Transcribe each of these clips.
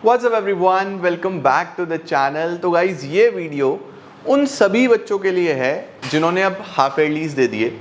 What's up everyone, welcome back to the channel. तो guys ये video उन सभी बच्चों के लिए है जिन्होंने अब हाफ ईयरलीज दे दिए।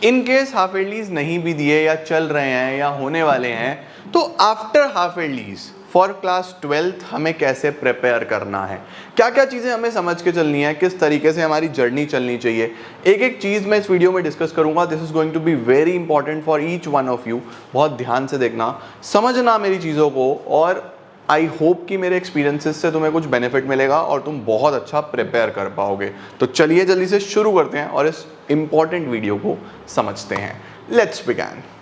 इन केस हाफ ईयरलीज नहीं भी दिए या चल रहे हैं या होने वाले हैं, तो after half yearlies for class 12th हमें कैसे प्रिपेयर करना है, क्या क्या चीज़ें हमें समझ के चलनी है, किस तरीके से हमारी जर्नी चलनी चाहिए, एक एक चीज़ मैं इस वीडियो में डिस्कस करूंगा। This is going to be very important for each one of you. बहुत ध्यान से देखना, समझना मेरी चीज़ों को, और आई होप कि मेरे एक्सपीरियंसेस से तुम्हें कुछ बेनिफिट मिलेगा और तुम बहुत अच्छा प्रिपेयर कर पाओगे। तो चलिए जल्दी से शुरू करते हैं और इस इंपॉर्टेंट वीडियो को समझते हैं। Let's begin.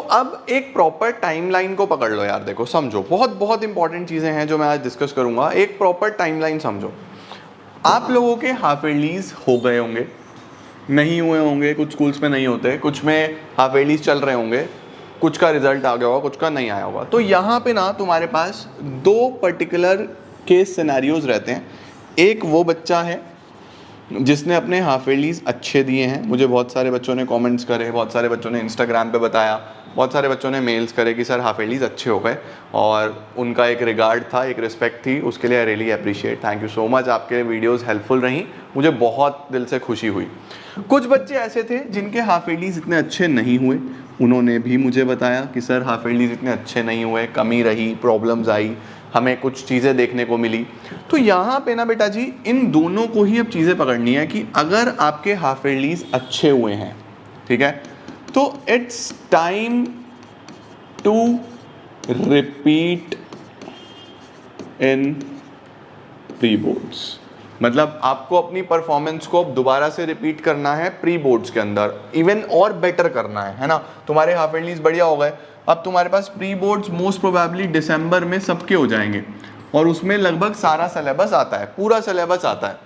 अब एक प्रॉपर टाइमलाइन को पकड़ लो यार। देखो, समझो, बहुत बहुत इंपॉर्टेंट चीज़ें हैं जो मैं आज डिस्कस करूंगा। एक प्रॉपर टाइमलाइन समझो। आप लोगों के हाफ ईयरलीज हो गए होंगे, नहीं हुए होंगे, कुछ स्कूल्स में नहीं होते, कुछ में हाफ ईयरलीज चल रहे होंगे, कुछ का रिजल्ट आ गया होगा, कुछ का नहीं आया होगा। तो यहाँ पे ना तुम्हारे पास दो पर्टिकुलर केस सिनेरियोज रहते हैं। एक वो बच्चा है जिसने अपने हाफ ईयरलीज अच्छे दिए हैं। मुझे बहुत सारे बच्चों ने कमेंट्स करे, बहुत सारे बच्चों ने इंस्टाग्राम पे बताया, बहुत सारे बच्चों ने मेल्स करे कि सर हाफ ईयरलीज अच्छे हो गए, और उनका एक रिगार्ड था, एक रिस्पेक्ट थी, उसके लिए I really appreciate. Thank you so much, आपके वीडियोस हेल्पफुल रही, मुझे बहुत दिल से खुशी हुई। कुछ बच्चे ऐसे थे जिनके हाफ ईयरलीज इतने अच्छे नहीं हुए, उन्होंने भी मुझे बताया कि सर हाफ ईयरलीज इतने अच्छे नहीं हुए, कमी रही, प्रॉब्लम्स आई, हमें कुछ चीज़ें देखने को मिली। तो यहाँ पे ना बेटा जी, इन दोनों को ही अब चीज़ें पकड़नी है कि अगर आपके हाफ ईयरलीज अच्छे हुए हैं, ठीक है, तो it's time to repeat in pre boards. मतलब आपको अपनी परफॉर्मेंस को दोबारा से रिपीट करना है प्री बोर्ड्स के अंदर, इवन और बेटर करना है ना। तुम्हारे हाफ ईयरलीज बढ़िया हो गए, अब तुम्हारे पास प्री बोर्ड्स मोस्ट प्रोबेबली दिसंबर में सबके हो जाएंगे, और उसमें लगभग सारा सिलेबस आता है, पूरा सिलेबस आता है,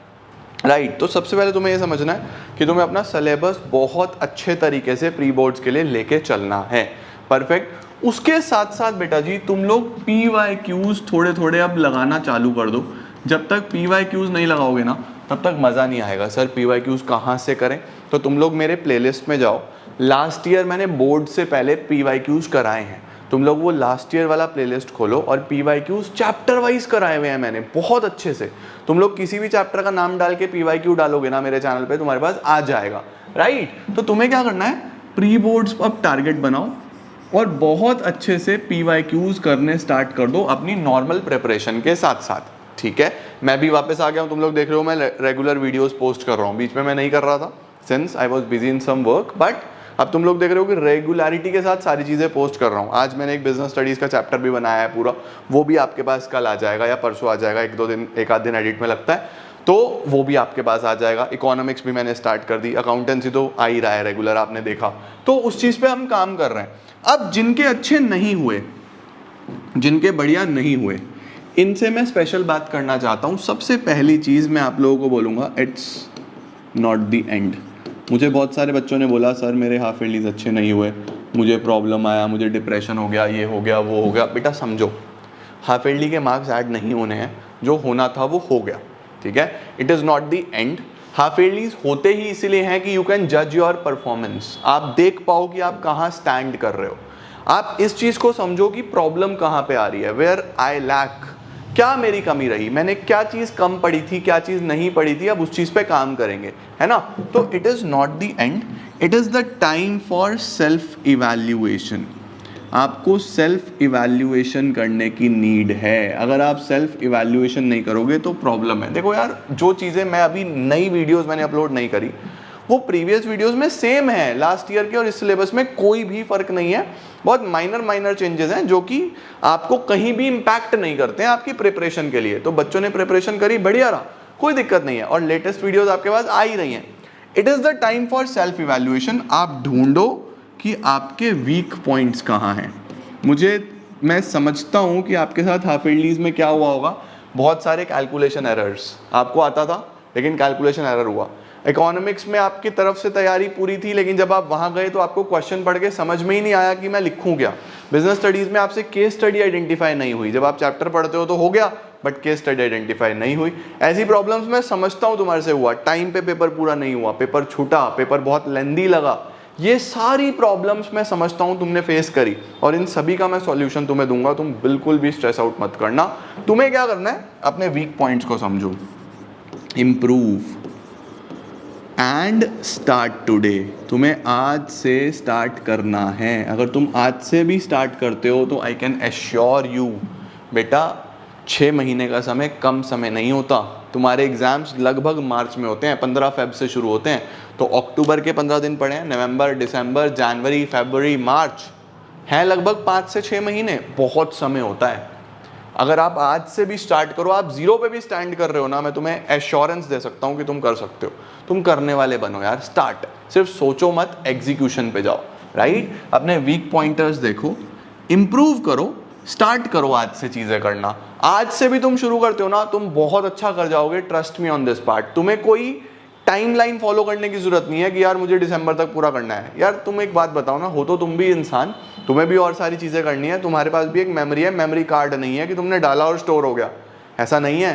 राइट। तो सबसे पहले तुम्हें यह समझना है कि तुम्हें अपना सिलेबस बहुत अच्छे तरीके से प्री बोर्ड्स के लिए लेके चलना है। परफेक्ट। उसके साथ साथ बेटा जी तुम लोग PYQs थोड़े थोड़े अब लगाना चालू कर दो। जब तक PYQs नहीं लगाओगे ना, तब तक मज़ा नहीं आएगा। सर PYQs कहाँ से करें? तो तुम लोग मेरे प्लेलिस्ट में जाओ। लास्ट ईयर मैंने बोर्ड से पहले PYQs कराए हैं, तुम लोग वो लास्ट ईयर वाला प्लेलिस्ट खोलो, और PYQs चैप्टर वाइज कराए हुए हैं मैंने बहुत अच्छे से। तुम लोग किसी भी चैप्टर का नाम डाल के PYQ डालोगे ना मेरे चैनल पे, तुम्हारे पास आ जाएगा, राइट। तो तुम्हें क्या करना है, प्री बोर्ड्स अब टारगेट बनाओ और बहुत अच्छे से PYQs करने स्टार्ट कर दो अपनी नॉर्मल प्रिपरेशन के साथ साथ, ठीक है। मैं भी वापस आ गया हूँ, तुम लोग देख रहे हो मैं रेगुलर वीडियोस पोस्ट कर रहा हूँ। बीच में मैं नहीं कर रहा था since I was busy in some work, but अब तुम लोग देख रहे हो कि रेगुलरिटी के साथ सारी चीज़ें पोस्ट कर रहा हूँ। आज मैंने एक बिजनेस स्टडीज़ का चैप्टर भी बनाया है पूरा, वो भी आपके पास कल आ जाएगा या परसों आ जाएगा, एक आध दिन एडिट में लगता है, तो वो भी आपके पास आ जाएगा। इकोनॉमिक्स भी मैंने स्टार्ट कर दी, अकाउंटेंसी तो आ ही रहा है रेगुलर, आपने देखा। तो उस चीज़ पे हम काम कर रहे हैं। अब जिनके अच्छे नहीं हुए, जिनके बढ़िया नहीं हुए, इनसे मैं स्पेशल बात करना चाहता हूँ। सबसे पहली चीज़ मैं आप लोगों को बोलूँगा, इट्स नॉट द एंड। मुझे बहुत सारे बच्चों ने बोला सर मेरे हाफ ईयरलीज अच्छे नहीं हुए, मुझे प्रॉब्लम आया, मुझे डिप्रेशन हो गया, ये हो गया, वो हो गया। बेटा समझो, हाफ ईयरली के मार्क्स ऐड नहीं होने हैं, जो होना था वो हो गया, ठीक है। It is not the end. Half yearlies होते ही इसीलिए हैं कि यू कैन जज योर परफॉर्मेंस, आप देख पाओ कि आप कहाँ स्टैंड कर रहे हो। आप इस चीज़ को समझो कि प्रॉब्लम कहाँ पे आ रही है, वेयर आई लैक, क्या मेरी कमी रही, मैंने क्या चीज़ कम पढ़ी थी, क्या चीज़ नहीं पढ़ी थी, अब उस चीज़ पे काम करेंगे, है ना। तो it is not the and, it is the time for self evaluation. आपको सेल्फ इवैल्यूएशन करने की नीड है। अगर आप सेल्फ इवैल्यूएशन नहीं करोगे तो प्रॉब्लम है। देखो यार, जो चीज़ें मैं अभी नई वीडियोस मैंने अपलोड नहीं करी, वो प्रीवियस वीडियोस में सेम है लास्ट ईयर के, और इस सिलेबस में कोई भी फर्क नहीं है। बहुत माइनर चेंजेस हैं जो कि आपको कहीं भी इम्पैक्ट नहीं करते हैं आपकी प्रिपरेशन के लिए। तो बच्चों ने प्रिपरेशन करी, बढ़िया रहा, कोई दिक्कत नहीं है, और लेटेस्ट वीडियोस आपके पास आ ही रही हैं। It is the time for self evaluation. आप ढूंढो कि आपके वीक पॉइंट्स कहाँ हैं। मैं समझता हूँ कि आपके साथ हाफ ईयरलीज में क्या हुआ होगा, बहुत सारे कैलकुलेशन एरर्स, आपको आता था लेकिन कैलकुलेशन एरर हुआ। इकोनॉमिक्स में आपकी तरफ से तैयारी पूरी थी, लेकिन जब आप वहाँ गए तो आपको क्वेश्चन पढ़ के समझ में ही नहीं आया कि मैं लिखूँ क्या। बिजनेस स्टडीज़ में आपसे केस स्टडी आइडेंटिफाई नहीं हुई, जब आप चैप्टर पढ़ते हो तो हो गया, बट केस स्टडी आइडेंटिफाई नहीं हुई। ऐसी प्रॉब्लम्स मैं समझता हूँ तुम्हारे से हुआ, टाइम पे पेपर पूरा नहीं हुआ, पेपर छूटा, पेपर बहुत लेंदी लगा, ये सारी प्रॉब्लम्स मैं समझता हूँ तुमने फेस करी और इन सभी का मैं सॉल्यूशन तुम्हें दूंगा। तुम बिल्कुल भी स्ट्रेस आउट मत करना। तुम्हें क्या करना है, अपने वीक पॉइंट्स को समझो, इम्प्रूव एंड स्टार्ट टुडे। तुम्हें आज से स्टार्ट करना है। अगर तुम आज से भी स्टार्ट करते हो तो आई कैन एश्योर यू बेटा 6 महीने का समय कम समय नहीं होता। तुम्हारे एग्जाम्स लगभग मार्च में होते हैं, 15 फेब से शुरू होते हैं, तो अक्टूबर के 15 दिन पड़े हैं, नवंबर, दिसंबर, जनवरी, फरवरी, मार्च हैं लगभग 5 से 6 महीने, बहुत समय होता है। अगर आप आज से भी स्टार्ट करो, आप जीरो पे भी स्टैंड कर रहे हो ना, मैं तुम्हें एश्योरेंस दे सकता हूं कि तुम कर सकते हो। तुम करने वाले बनो यार, स्टार्ट, सिर्फ सोचो मत, एग्जीक्यूशन पे जाओ, राइट। अपने वीक पॉइंटर्स देखो, इंप्रूव करो, स्टार्ट करो आज से चीजें करना। आज से भी तुम शुरू करते हो ना, तुम बहुत अच्छा कर जाओगे, trust me on this part. तुम्हें कोई टाइमलाइन फॉलो करने की जरूरत नहीं है कि यार मुझे दिसंबर तक पूरा करना है। यार तुम एक बात बताओ ना, हो तो तुम भी इंसान, तुम्हें भी और सारी चीजें करनी है, तुम्हारे पास भी एक मेमोरी है, मेमोरी कार्ड नहीं है कि तुमने डाला और स्टोर हो गया, ऐसा नहीं है।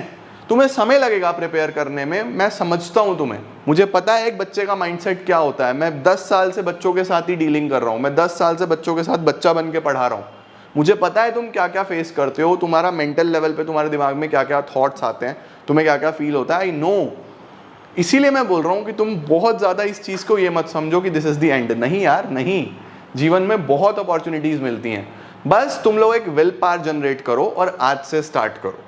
तुम्हें समय लगेगा प्रिपेयर करने में, मैं समझता हूं तुम्हें, मुझे पता है एक बच्चे का माइंडसेट क्या होता है। मैं 10 साल से बच्चों के साथ ही डीलिंग कर रहा हूं, मैं 10 साल से बच्चों के साथ बच्चा बन के पढ़ा रहा हूं। मुझे पता है तुम क्या क्या फेस करते हो, तुम्हारा मेंटल लेवल पे तुम्हारे दिमाग में क्या क्या थॉट्स आते हैं, तुम्हें क्या क्या फील होता है, आई नो। इसीलिए मैं बोल रहा हूं कि तुम बहुत ज्यादा इस चीज को ये मत समझो कि दिस इज द एंड। नहीं यार, नहीं, जीवन में बहुत अपॉर्चुनिटीज मिलती हैं, बस तुम लोग एक विल पावर जनरेट करो और आज से स्टार्ट करो।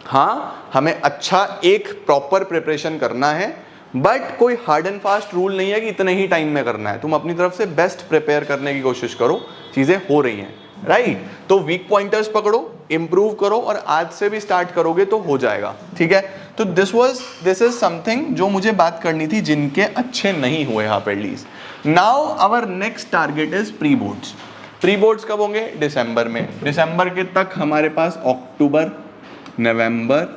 हाँ, हमें अच्छा एक प्रॉपर प्रिपरेशन करना है, बट कोई हार्ड एंड फास्ट रूल नहीं है कि इतने ही टाइम में करना है। तुम अपनी तरफ से बेस्ट प्रिपेयर करने की कोशिश करो, चीजें हो रही हैं, राइट। तो वीक पॉइंटर्स पकड़ो, इंप्रूव करो और आज से भी स्टार्ट करोगे तो हो जाएगा, ठीक है। तो दिस इज समथिंग जो मुझे बात करनी थी, जिनके अच्छे नहीं हुए half yearlies. Now our next target is pre boards. Pre boards कब होंगे? दिसंबर में। दिसंबर के तक हमारे पास अक्टूबर, नवंबर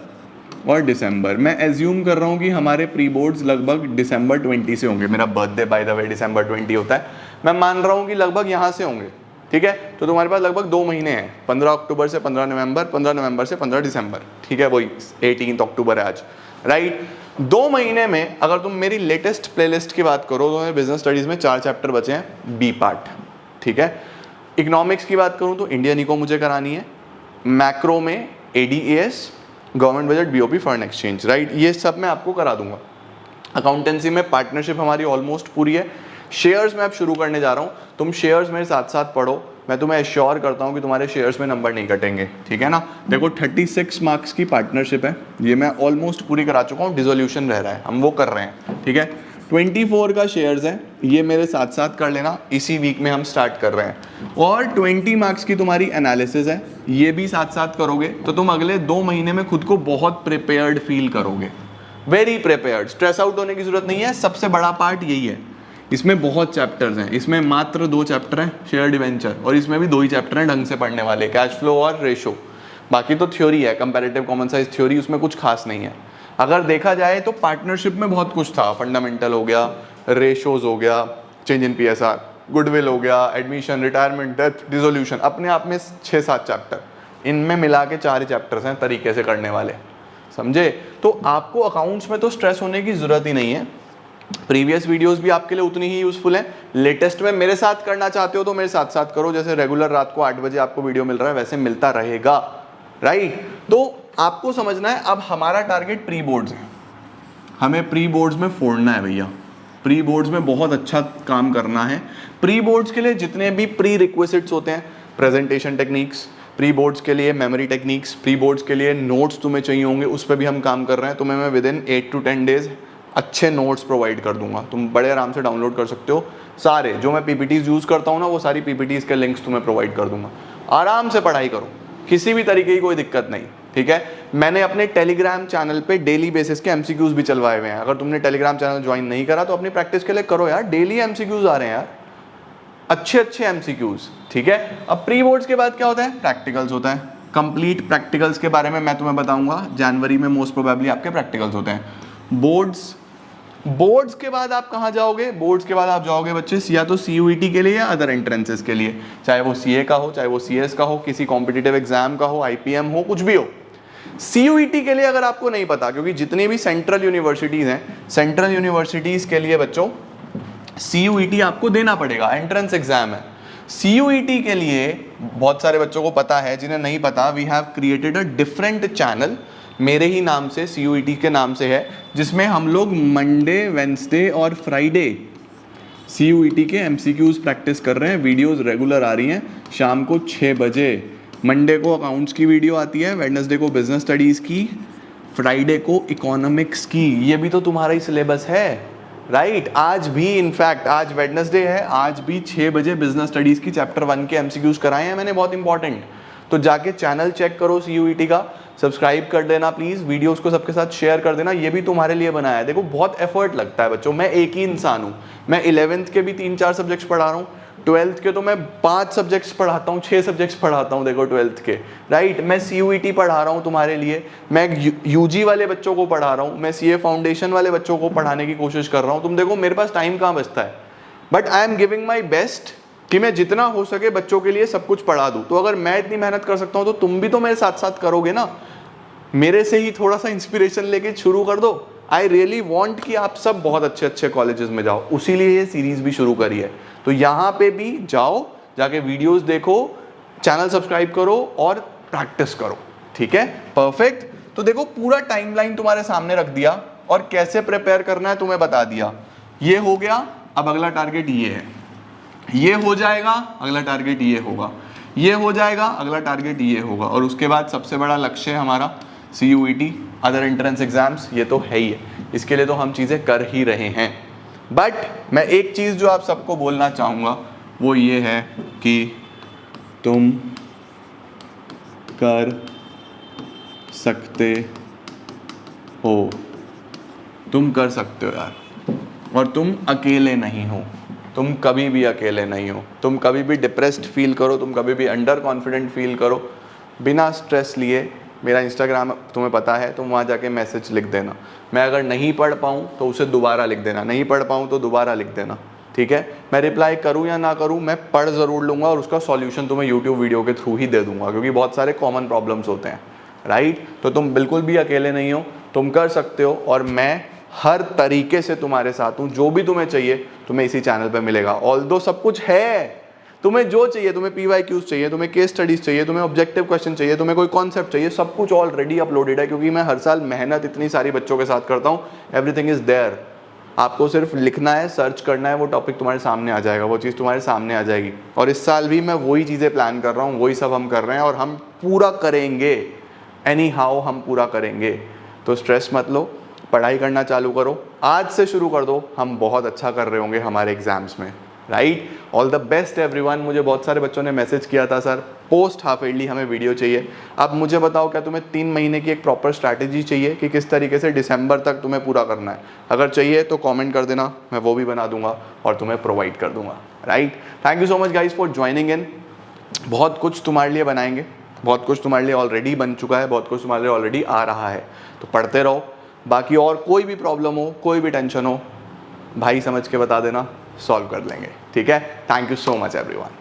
और दिसंबर, मैं एज्यूम कर रहा हूँ कि हमारे प्री बोर्ड्स लगभग दिसंबर 20 से होंगे। मेरा बर्थडे बाय द वे दिसंबर 20 होता है, मैं मान रहा हूँ कि लगभग यहाँ से होंगे, ठीक है। तो तुम्हारे पास लगभग 2 महीने हैं, 15 अक्टूबर से 15 नवंबर, 15 नवंबर से 15 दिसंबर, ठीक है, वही 18 अक्टूबर है आज, राइट। 2 महीने में अगर तुम मेरी लेटेस्ट प्लेलिस्ट की बात करो तो मेरे बिजनेस स्टडीज में 4 चैप्टर बचे हैं, बी पार्ट, ठीक है। इकोनॉमिक्स की बात करूं तो इंडियन इको मुझे करानी है, मैक्रो में ADAS, government budget, BOP, foreign exchange, right, ये सब मैं आपको करा दूंगा। अकाउंटेंसी में पार्टनरशिप हमारी ऑलमोस्ट पूरी है। शेयर्स में अब शुरू करने जा रहा हूँ, तुम शेयर्स मेरे साथ साथ पढ़ो, मैं तुम्हें एश्योर करता हूँ कि तुम्हारे शेयर्स में नंबर नहीं कटेंगे, ठीक है ना। देखो 36 मार्क्स की पार्टनरशिप है, ये मैं ऑलमोस्ट पूरी करा चुका हूँ, डिसोल्यूशन रह रहा है, हम वो कर रहे हैं, ठीक है। 24 का शेयर्स है, ये मेरे साथ साथ कर लेना, इसी वीक में हम स्टार्ट कर रहे हैं। और 20 मार्क्स की तुम्हारी एनालिसिस है, ये भी साथ साथ करोगे तो तुम अगले 2 महीने में खुद को बहुत प्रिपेयर्ड फील करोगे, वेरी प्रिपेयर्ड। स्ट्रेस आउट होने की जरूरत नहीं है, सबसे बड़ा पार्ट यही है। इसमें बहुत चैप्टर्स हैं, इसमें मात्र 2 चैप्टर हैं, शेयर डिवेंचर, और इसमें भी 2 ही चैप्टर हैं ढंग से पढ़ने वाले, कैश फ्लो और रेशो। बाकी तो थ्योरी है, कंपैरेटिव कॉमन साइज थ्योरी, उसमें कुछ खास नहीं है। अगर देखा जाए तो पार्टनरशिप में बहुत कुछ था, फंडामेंटल हो गया, रेशोज हो गया, चेंज इन पीएसआर, गुडविल हो गया, एडमिशन, रिटायरमेंट, डेथ, डिसोल्यूशन, अपने आप में 6-7 चैप्टर, इनमें मिला के 4 ही चैप्टर्स हैं तरीके से करने वाले, समझे। तो आपको अकाउंट्स में तो स्ट्रेस होने की जरूरत ही नहीं है। प्रीवियस वीडियोस भी आपके लिए उतनी ही यूजफुल हैं। लेटेस्ट में मेरे साथ करना चाहते हो तो मेरे साथ साथ करो, जैसे रेगुलर रात को 8 बजे आपको वीडियो मिल रहा है वैसे मिलता रहेगा, राइट। तो आपको समझना है, अब हमारा टारगेट प्री बोर्ड्स है, हमें प्री बोर्ड्स में फोड़ना है भैया, प्री बोर्ड्स में बहुत अच्छा काम करना है। प्री बोर्ड्स के लिए जितने भी प्री रिक्विजिट्स होते हैं, प्रेजेंटेशन टेक्निक्स, प्री बोर्ड्स के लिए मेमोरी टेक्निक्स, प्री बोर्ड्स के लिए नोट्स तुम्हें चाहिए होंगे, उस पर भी हम काम कर रहे हैं। तुम्हें मैं विद इन 8 to 10 डेज अच्छे नोट्स प्रोवाइड कर दूंगा, तुम बड़े आराम से डाउनलोड कर सकते हो। सारे जो मैं पीपीटीज यूज़ करता हूँ ना, वो सारी पीपीटीज के लिंक्स तुम्हें प्रोवाइड कर दूंगा, आराम से पढ़ाई करो, किसी भी तरीके की कोई दिक्कत नहीं, ठीक है। मैंने अपने टेलीग्राम चैनल पे डेली बेसिस के एमसीक्यूज भी चलवाए हुए हैं। अगर तुमने टेलीग्राम चैनल ज्वाइन नहीं करा तो अपनी प्रैक्टिस के लिए करो यार, डेली एमसीक्यूज आ रहे हैं यार, अच्छे अच्छे एमसीक्यूज, ठीक है। अब प्री बोर्ड्स के बाद क्या होता है? प्रैक्टिकल्स होता है। कंप्लीट प्रैक्टिकल्स के बारे में मैं तुम्हें बताऊंगा, जनवरी में मोस्ट प्रोबेबली आपके प्रैक्टिकल्स होते हैं। बोर्ड्स के बाद आप कहाँ जाओगे? बोर्ड्स के बाद आप जाओगे बच्चे या तो सीयूईटी के लिए या अदर एंट्रेंसेस के लिए, चाहे वो सीए का हो, चाहे वो सीएस का हो, किसी कॉम्पिटिटिव एग्जाम का हो, आईपीएम हो, कुछ भी हो। CUET के लिए अगर आपको नहीं पता, क्योंकि जितनी भी सेंट्रल यूनिवर्सिटीज़ हैं, सेंट्रल यूनिवर्सिटीज़ के लिए बच्चों CUET आपको देना पड़ेगा, एंट्रेंस एग्जाम है। CUET के लिए बहुत सारे बच्चों को पता है, जिन्हें नहीं पता, we have created a different channel, मेरे ही नाम से, CUET के नाम से है, जिसमें हम लोग मंडे, वेंसडे और फ्राइडे CUET के MCQs प्रैक्टिस कर रहे हैं। वीडियोस रेगुलर आ रही हैं शाम को 6 बजे। मंडे को अकाउंट्स की वीडियो आती है, वेडनेसडे को बिजनेस स्टडीज़ की, फ्राइडे को इकोनॉमिक्स की। ये भी तो तुम्हारा ही सिलेबस है, राइट? आज भी, इनफैक्ट आज वेडनेसडे है, आज भी 6 बजे बिजनेस स्टडीज़ की चैप्टर 1 के MCQs कराए हैं मैंने, बहुत इंपॉर्टेंट। तो जाके चैनल चेक करो CUET का, सब्सक्राइब कर देना प्लीज़, वीडियोस को सबके साथ शेयर कर देना, ये भी तुम्हारे लिए बनाया है। देखो बहुत एफर्ट लगता है बच्चों, मैं एक ही इंसान हूँ, मैं 11th के भी 3-4 सब्जेक्ट्स पढ़ा रहा हूँ, 12th के तो मैं 5 सब्जेक्ट्स पढ़ाता हूँ, 6 सब्जेक्ट्स पढ़ाता हूँ, देखो 12th के, राइट? मैं CUET पढ़ा रहा हूँ तुम्हारे लिए, मैं UG वाले बच्चों को पढ़ा रहा हूँ, मैं CA फाउंडेशन वाले बच्चों को पढ़ाने की कोशिश कर रहा हूँ। तुम देखो मेरे पास टाइम कहाँ बचता है, but I am giving my best कि मैं जितना हो सके बच्चों के लिए सब कुछ पढ़ा दूँ। तो अगर मैं इतनी मेहनत कर सकता हूँ तो तुम भी तो मेरे साथ साथ करोगे ना, मेरे से ही थोड़ा सा इंस्पिरेशन लेके शुरू कर दो। आई रियली वॉन्ट कि आप सब बहुत अच्छे अच्छे कॉलेजेस में जाओ, उसीलिए ये सीरीज भी शुरू करी है। तो यहाँ पे भी जाओ, जाके वीडियोस देखो, चैनल सब्सक्राइब करो और प्रैक्टिस करो, ठीक है? परफेक्ट। तो देखो पूरा टाइमलाइन तुम्हारे सामने रख दिया और कैसे प्रिपेयर करना है तुम्हें बता दिया। ये हो गया, अब अगला टारगेट ये है, ये हो जाएगा, अगला टारगेट ये होगा, ये हो जाएगा, अगला टारगेट ये होगा, और उसके बाद सबसे बड़ा लक्ष्य है हमारा CUET, अदर एंट्रेंस एग्जाम्स, ये तो है ही है, इसके लिए तो हम चीज़ें कर ही रहे हैं। बट मैं एक चीज़ जो आप सबको बोलना चाहूँगा वो ये है कि तुम कर सकते हो, तुम कर सकते हो यार, और तुम अकेले नहीं हो, तुम कभी भी अकेले नहीं हो। तुम कभी भी डिप्रेस्ड फील करो, तुम कभी भी अंडर कॉन्फिडेंट फील करो, बिना स्ट्रेस लिए मेरा इंस्टाग्राम तुम्हें पता है, तुम वहाँ जाके मैसेज लिख देना। मैं अगर नहीं पढ़ पाऊँ तो उसे दोबारा लिख देना, नहीं पढ़ पाऊँ तो दोबारा लिख देना, ठीक है? मैं रिप्लाई करूँ या ना करूँ, मैं पढ़ ज़रूर लूँगा और उसका सॉल्यूशन तुम्हें यूट्यूब वीडियो के थ्रू ही दे दूँगा, क्योंकि बहुत सारे कॉमन प्रॉब्लम्स होते हैं, राइट? तो तुम बिल्कुल भी अकेले नहीं हो, तुम कर सकते हो, और मैं हर तरीके से तुम्हारे साथ हूँ। जो भी तुम्हें चाहिए तुम्हें इसी चैनल पे मिलेगा। ऑल्दो सब कुछ है, तुम्हें जो चाहिए, तुम्हें PYQs चाहिए, तुम्हें केस स्टडीज चाहिए, तुम्हें ऑब्जेक्टिव क्वेश्चन चाहिए, तुम्हें कोई कॉन्सेप्ट चाहिए, सब कुछ ऑलरेडी अपलोडेड है, क्योंकि मैं हर साल मेहनत इतनी सारी बच्चों के साथ करता हूँ। एवरीथिंग इज देयर, आपको सिर्फ लिखना है, सर्च करना है, वो टॉपिक तुम्हारे सामने आ जाएगा, वो चीज़ तुम्हारे सामने आ जाएगी। और इस साल भी मैं वही चीज़ें प्लान कर रहा हूँ, वही सब हम कर रहे हैं, और हम पूरा करेंगे, एनी हाउ हम पूरा करेंगे। तो स्ट्रेस मत लो, पढ़ाई करना चालू करो, आज से शुरू कर दो, हम बहुत अच्छा कर रहे होंगे हमारे एग्जाम्स में, right? All the best everyone. मुझे बहुत सारे बच्चों ने मैसेज किया था, सर पोस्ट हाफ ईयरली हमें वीडियो चाहिए। अब मुझे बताओ, क्या तुम्हें 3 महीने की एक प्रॉपर स्ट्रैटेजी चाहिए कि किस तरीके से दिसंबर तक तुम्हें पूरा करना है? अगर चाहिए तो कमेंट कर देना, मैं वो भी बना दूंगा और तुम्हें प्रोवाइड कर दूंगा, right? Thank you so much guys for joining in. बहुत कुछ तुम्हारे लिए बनाएंगे, बहुत कुछ तुम्हारे लिए ऑलरेडी बन चुका है, बहुत कुछ तुम्हारे लिए ऑलरेडी आ रहा है, तो पढ़ते रहो। बाकी और कोई भी प्रॉब्लम हो, कोई भी टेंशन हो, भाई समझ के बता देना, सॉल्व कर लेंगे, ठीक है? Thank you so much everyone.